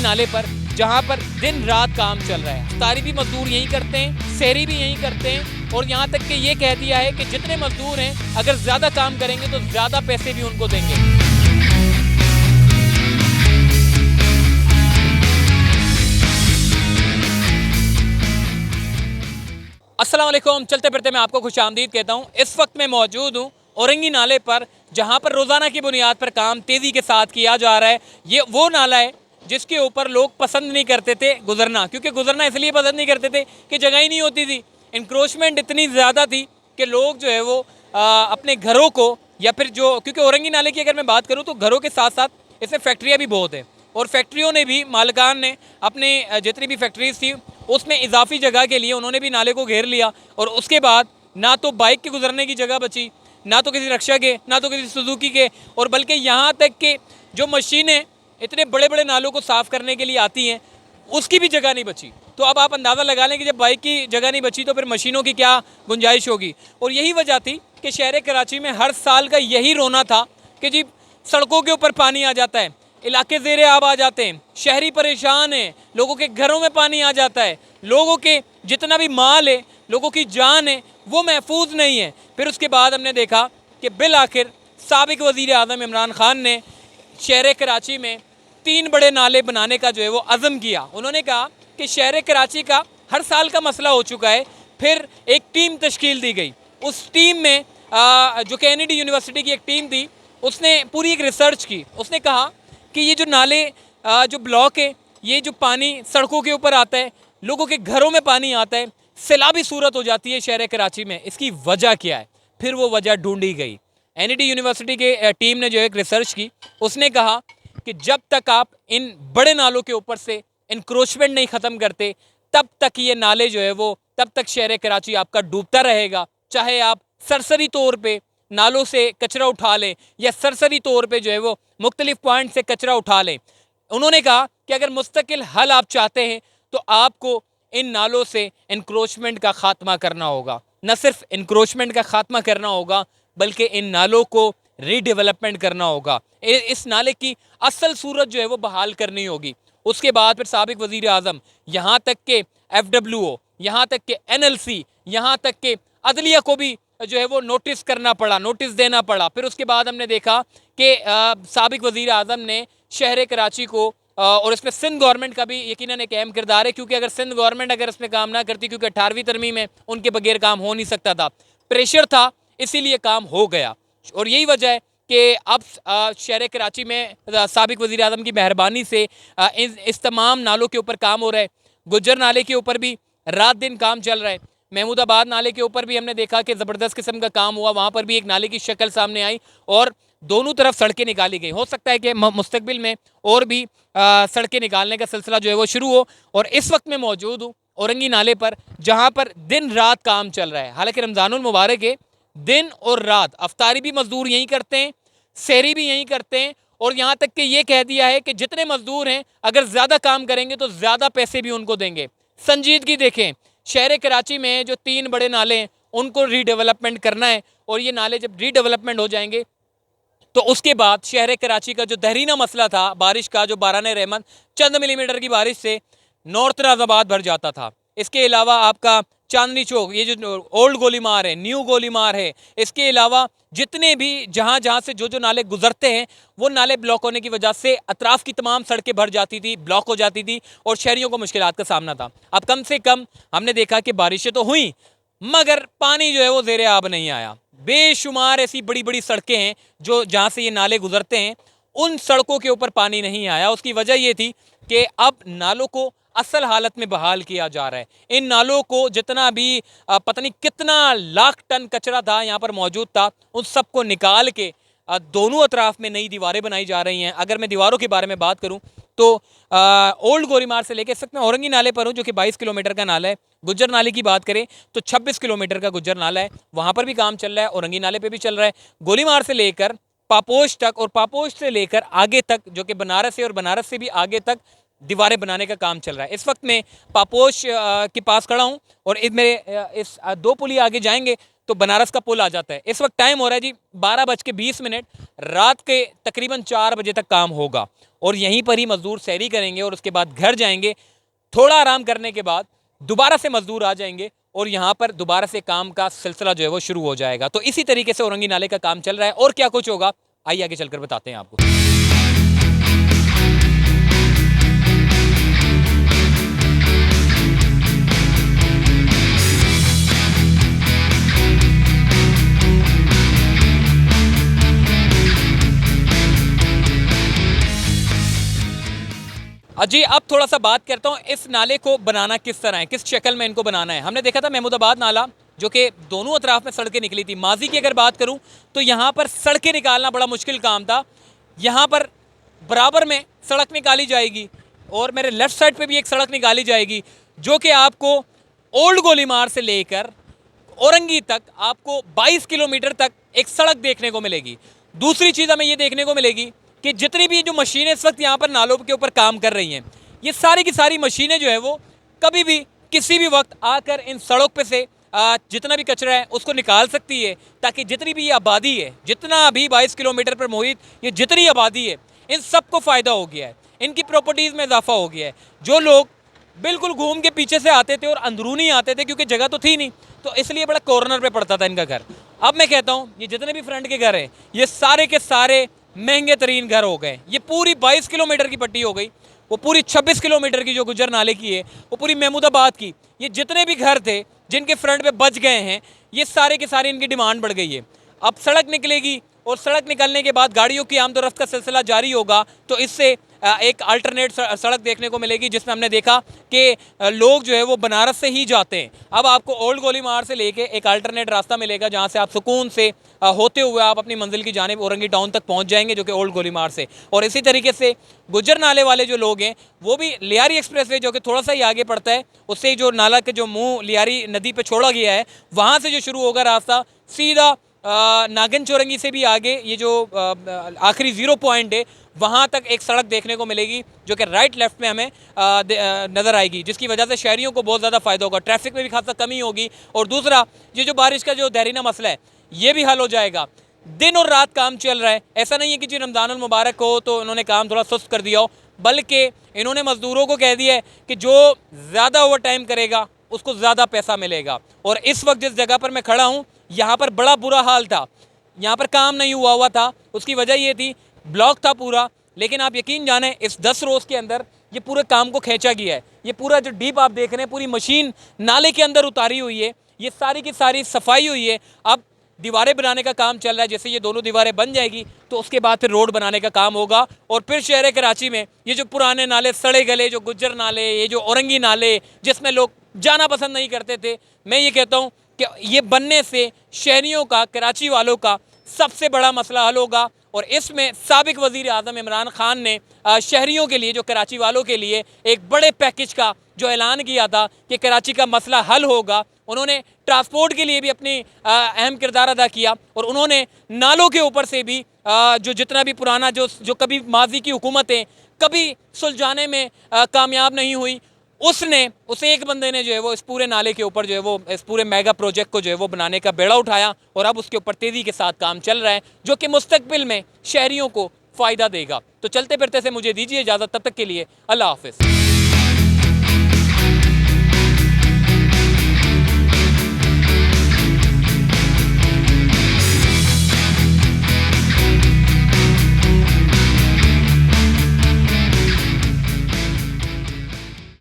नाले पर, जहां पर दिन रात काम चल रहा है। इफ्तारी भी मजदूर यहीं करते हैं, सहरी भी यहीं करते हैं, और यहां तक कि ये कह दिया है कि जितने मजदूर हैं अगर ज़्यादा काम करेंगे तो ज़्यादा पैसे भी उनको देंगे। अस्सलाम वालेकुम, चलते फिरते मैं आपको खुशामदीद कहता हूँ। इस वक्त मैं मौजूद हूँ औरंगी नाले पर, जहाँ पर रोज़ाना की बुनियाद पर काम तेज़ी के साथ किया जा रहा है। ये वो नाला है जिसके ऊपर लोग पसंद नहीं करते थे गुजरना, क्योंकि गुजरना इसलिए पसंद नहीं करते थे कि जगह ही नहीं होती थी। इंक्रोचमेंट इतनी ज़्यादा थी कि लोग जो है वो अपने घरों को, या फिर जो, क्योंकि औरंगी नाले की अगर मैं बात करूँ तो घरों के साथ साथ इसमें फैक्ट्रियाँ भी बहुत हैं, और फैक्ट्रियों ने भी, मालिकान ने अपने जितनी भी फैक्ट्रीज थी उसमें इजाफी जगह के लिए उन्होंने भी नाले को घेर लिया। और उसके बाद ना तो बाइक के गुजरने की जगह बची, ना तो किसी रक्षा के, ना तो किसी सुजुकी के, और बल्कि यहाँ तक कि जो मशीनें इतने बड़े बड़े नालों को साफ़ करने के लिए आती हैं उसकी भी जगह नहीं बची। तो अब आप अंदाज़ा लगा लें कि जब बाइक की जगह नहीं बची तो फिर मशीनों की क्या गुंजाइश होगी। और यही वजह थी कि शहर कराची में हर साल का यही रोना था कि जी सड़कों के ऊपर पानी आ जाता है, इलाके ज़ेरे आब आ जाते हैं, शहरी परेशान हैं, लोगों के घरों में पानी आ जाता है, लोगों के जितना भी माल है, लोगों की जान है, वो महफूज नहीं है। फिर उसके बाद हमने देखा कि बिल आखिर साबिक वज़ीर आज़म इमरान खान ने शहर कराची में 3 बड़े नाले बनाने का जो है वो अज़म किया। उन्होंने कहा कि शहर कराची का हर साल का मसला हो चुका है। फिर एक टीम तश्कील दी गई। उस टीम में जो कैनेडी यूनिवर्सिटी की एक टीम थी, उसने पूरी एक रिसर्च की। उसने कहा कि ये जो नाले जो ब्लॉक है, ये जो पानी सड़कों के ऊपर आता है, लोगों के घरों में पानी आता है, सैलाबी सूरत हो जाती है शहर कराची में, इसकी वजह क्या है। फिर वो वजह ढूंढी गई। एनईडी यूनिवर्सिटी के टीम ने जो एक रिसर्च की, उसने कहा कि जब तक आप इन बड़े नालों के ऊपर से इंक्रोचमेंट नहीं ख़त्म करते, तब तक ये नाले जो है वो, तब तक शहर कराची आपका डूबता रहेगा। चाहे आप सरसरी तौर पे नालों से कचरा उठा लें या सरसरी तौर पे जो है वो मुख्तलिफ पॉइंट से कचरा उठा लें। उन्होंने कहा कि अगर मुस्तकिल हल आप चाहते हैं तो आपको इन नालों से इंक्रोचमेंट का ख़ात्मा करना होगा। न सिर्फ इंक्रोचमेंट का ख़ात्मा करना होगा, बल्कि इन नालों को रीडेवलपमेंट करना होगा। इस नाले की असल सूरत जो है वो बहाल करनी होगी। उसके बाद फिर साबिक वज़ीर आज़म, यहाँ तक के FWO, यहाँ तक के NLC, यहाँ तक के अदलिया को भी जो है वो नोटिस करना पड़ा, नोटिस देना पड़ा। फिर उसके बाद हमने देखा कि साबिक वज़ीर आज़म ने शहर कराची को, और इसमें सिंध गवर्नमेंट का भी यकीनन एक अहम किरदार है, क्योंकि अगर सिंध गवर्नमेंट अगर इसमें काम ना करती, क्योंकि 18वीं तरमीम में उनके बगैर काम हो नहीं सकता था, प्रेशर था, इसीलिए काम हो गया। और यही वजह है कि अब शहर कराची में साबिक वज़ीर आज़म की मेहरबानी से इस तमाम नालों के ऊपर काम हो रहा है। गुज्जर नाले के ऊपर भी रात दिन काम चल रहा है। महमूदाबाद नाले के ऊपर भी हमने देखा कि ज़बरदस्त किस्म का काम हुआ। वहाँ पर भी एक नाले की शक्ल सामने आई और दोनों तरफ सड़कें निकाली गई। हो सकता है कि मुस्तकबिल में और भी सड़कें निकालने का सिलसिला जो है वो शुरू हो। और इस वक्त मैं मौजूद हूँ औरंगी नाले पर, जहाँ पर दिन रात काम चल रहा है। हालांकि रमज़ानुल मुबारक है, दिन और रात अफ्तारी भी मजदूर यहीं करते हैं, सहरी भी यहीं करते हैं, और यहाँ तक कि ये कह दिया है कि जितने मजदूर हैं अगर ज़्यादा काम करेंगे तो ज़्यादा पैसे भी उनको देंगे। संजीदगी देखें, शहर कराची में जो 3 बड़े नाले हैं उनको रीडेवलपमेंट करना है, और ये नाले जब रीडेवलपमेंट हो जाएंगे तो उसके बाद शहर कराची का जो दहरीना मसला था बारिश का, जो बारान रहमत चंद मिलीमीटर की बारिश से नॉर्थ नाज़ाबाद भर जाता था। इसके अलावा आपका चांदनी चौक, ये जो ओल्ड गोलीमार है, न्यू गोलीमार है, इसके अलावा जितने भी जहाँ जहाँ से जो नाले गुजरते हैं, वो नाले ब्लॉक होने की वजह से अतराफ़ की तमाम सड़कें भर जाती थी, ब्लॉक हो जाती थी, और शहरियों को मुश्किलात का सामना था। अब कम से कम हमने देखा कि बारिशें तो हुई, मगर पानी जो है वो ज़ेरे आब नहीं आया। बेशुमार ऐसी बड़ी बड़ी सड़कें हैं जो जहाँ से ये नाले गुजरते हैं, उन सड़कों के ऊपर पानी नहीं आया। उसकी वजह ये थी कि अब नालों को असल हालत में बहाल किया जा रहा है। इन नालों को जितना भी पता नहीं कितना लाख टन कचरा था यहाँ पर मौजूद था, उन सबको निकाल के दोनों अतराफ में नई दीवारें बनाई जा रही हैं। अगर मैं दीवारों के बारे में बात करूँ तो ओल्ड गोरीमार से लेकर, इस वक्त मैं औरंगी नाले पर हूँ जो कि 22 किलोमीटर का नाला है। गुज्जर नाले की बात करें तो 26 किलोमीटर का गुज्जर नाला है, वहाँ पर भी काम चल रहा है, औरंगी नाले पर भी चल रहा है। गोलीमार से लेकर पापोश तक, और पापोश से लेकर आगे तक जो कि बनारस है, और बनारस से भी आगे तक दीवारें बनाने का काम चल रहा है। इस वक्त मैं पापोश के पास खड़ा हूँ, और इस 2 पुलिया आगे जाएंगे तो बनारस का पुल आ जाता है। इस वक्त टाइम हो रहा है जी 12:20, रात के तकरीबन 4 बजे तक काम होगा और यहीं पर ही मजदूर सैरी करेंगे और उसके बाद घर जाएंगे। थोड़ा आराम करने के बाद दोबारा से मजदूर आ जाएंगे और यहाँ पर दोबारा से काम का सिलसिला जो है वो शुरू हो जाएगा। तो इसी तरीके से औरंगी नाले का काम चल रहा है और क्या कुछ होगा आइए आगे चलकर बताते हैं आपको। जी अब थोड़ा सा बात करता हूँ इस नाले को बनाना किस तरह है, किस शक्ल में इनको बनाना है। हमने देखा था महमूदाबाद नाला जो कि दोनों अतराफ में सड़कें निकली थी। माजी की अगर बात करूँ तो यहाँ पर सड़कें निकालना बड़ा मुश्किल काम था। यहाँ पर बराबर में सड़क निकाली जाएगी और मेरे लेफ्ट साइड पे भी एक सड़क निकाली जाएगी जो कि आपको ओल्ड गोलीमार से लेकर औरंगी तक आपको 22 किलोमीटर तक एक सड़क देखने को मिलेगी। दूसरी चीज़ हमें ये देखने को मिलेगी कि जितनी भी जो मशीनें इस वक्त यहाँ पर नालों के ऊपर काम कर रही हैं, ये सारी की सारी मशीनें जो है वो कभी भी किसी भी वक्त आकर इन सड़क पे से जितना भी कचरा है उसको निकाल सकती है, ताकि जितनी भी ये आबादी है, जितना भी 22 किलोमीटर पर मोहित ये जितनी आबादी है, इन सबको फ़ायदा हो गया है, इनकी प्रॉपर्टीज़ में इजाफा हो गया है। जो लोग बिल्कुल घूम के पीछे से आते थे और अंदरूनी आते थे क्योंकि जगह तो थी नहीं, तो इसलिए बड़ा कॉर्नर पे पड़ता था इनका घर। अब मैं कहता हूँ ये जितने भी फ्रंट के घर हैं ये सारे के सारे महंगे तरीन घर हो गए। ये पूरी 22 किलोमीटर की पट्टी हो गई, वो पूरी 26 किलोमीटर की जो गुजर नाले की है, वो पूरी महमूदाबाद की, ये जितने भी घर थे जिनके फ्रंट पे बच गए हैं ये सारे के सारे इनकी डिमांड बढ़ गई है। अब सड़क निकलेगी और सड़क निकलने के बाद गाड़ियों की आमदोरफ्त का सिलसिला जारी होगा, तो इससे एक अल्टरनेट सड़क देखने को मिलेगी जिसमें हमने देखा कि लोग जो है वो बनारस से ही जाते हैं। अब आपको ओल्ड गोलीमार से लेके एक अल्टरनेट रास्ता मिलेगा जहां से आप सुकून से होते हुए आप अपनी मंजिल की जानिब औरंगी टाउन तक पहुंच जाएंगे जो कि ओल्ड गोलीमार से। और इसी तरीके से गुजर नाले वाले जो लोग हैं वो भी लियारी एक्सप्रेसवे जो कि थोड़ा सा ही आगे पड़ता है, उससे जो नाला के जो मुँह लियारी नदी पर छोड़ा गया है वहाँ से जो शुरू होगा रास्ता सीधा नागन चौरंगी से भी आगे ये जो आखिरी 0 पॉइंट है वहाँ तक एक सड़क देखने को मिलेगी जो कि राइट लेफ्ट में हमें नज़र आएगी, जिसकी वजह से शहरियों को बहुत ज़्यादा फ़ायदा होगा। ट्रैफिक में भी खासा कमी होगी और दूसरा ये जो बारिश का जो देरीना मसला है ये भी हल हो जाएगा। दिन और रात काम चल रहा है, ऐसा नहीं है कि जी रमज़ानुल मुबारक हो तो इन्होंने काम थोड़ा सुस्त कर दिया हो, बल्कि इन्होंने मज़दूरों को कह दिया है कि जो ज़्यादा ओवर टाइम करेगा उसको ज़्यादा पैसा मिलेगा। और इस वक्त जिस जगह पर मैं खड़ा हूँ यहाँ पर बड़ा बुरा हाल था, यहाँ पर काम नहीं हुआ था। उसकी वजह ये थी ब्लॉक था पूरा, लेकिन आप यकीन जाने इस 10 रोज़ के अंदर ये पूरे काम को खींचा गया है। ये पूरा जो डीप आप देख रहे हैं पूरी मशीन नाले के अंदर उतारी हुई है, ये सारी की सारी सफाई हुई है। अब दीवारें बनाने का काम चल रहा है, जैसे ये दोनों दीवारें बन जाएगी तो उसके बाद फिर रोड बनाने का काम होगा। और फिर शहर कराची में ये जो पुराने नाले सड़े गले जो गुज्जर नाले, ये जो औरंगी नाले जिसमें लोग जाना पसंद नहीं करते थे, मैं ये कहता हूँ कि ये बनने से शहरियों का, कराची वालों का सबसे बड़ा मसला हल होगा। और इसमें साबिक वज़ीर आज़म इमरान खान ने शहरियों के लिए, जो कराची वालों के लिए एक बड़े पैकेज का जो ऐलान किया था कि कराची का मसला हल होगा। उन्होंने ट्रांसपोर्ट के लिए भी अपनी अहम किरदार अदा किया और उन्होंने नालों के ऊपर से भी जो जितना भी पुराना जो कभी माजी की हुकूमतें कभी सुलझाने में कामयाब नहीं हुई, उस एक बंदे ने जो है वो इस पूरे नाले के ऊपर जो है वो इस पूरे मेगा प्रोजेक्ट को जो है वो बनाने का बेड़ा उठाया और अब उसके ऊपर तेज़ी के साथ काम चल रहा है जो कि मुस्तकबिल में शहरियों को फ़ायदा देगा। तो चलते फिरते से मुझे दीजिए इजाज़त, तब तक के लिए अल्लाह हाफ़िज़।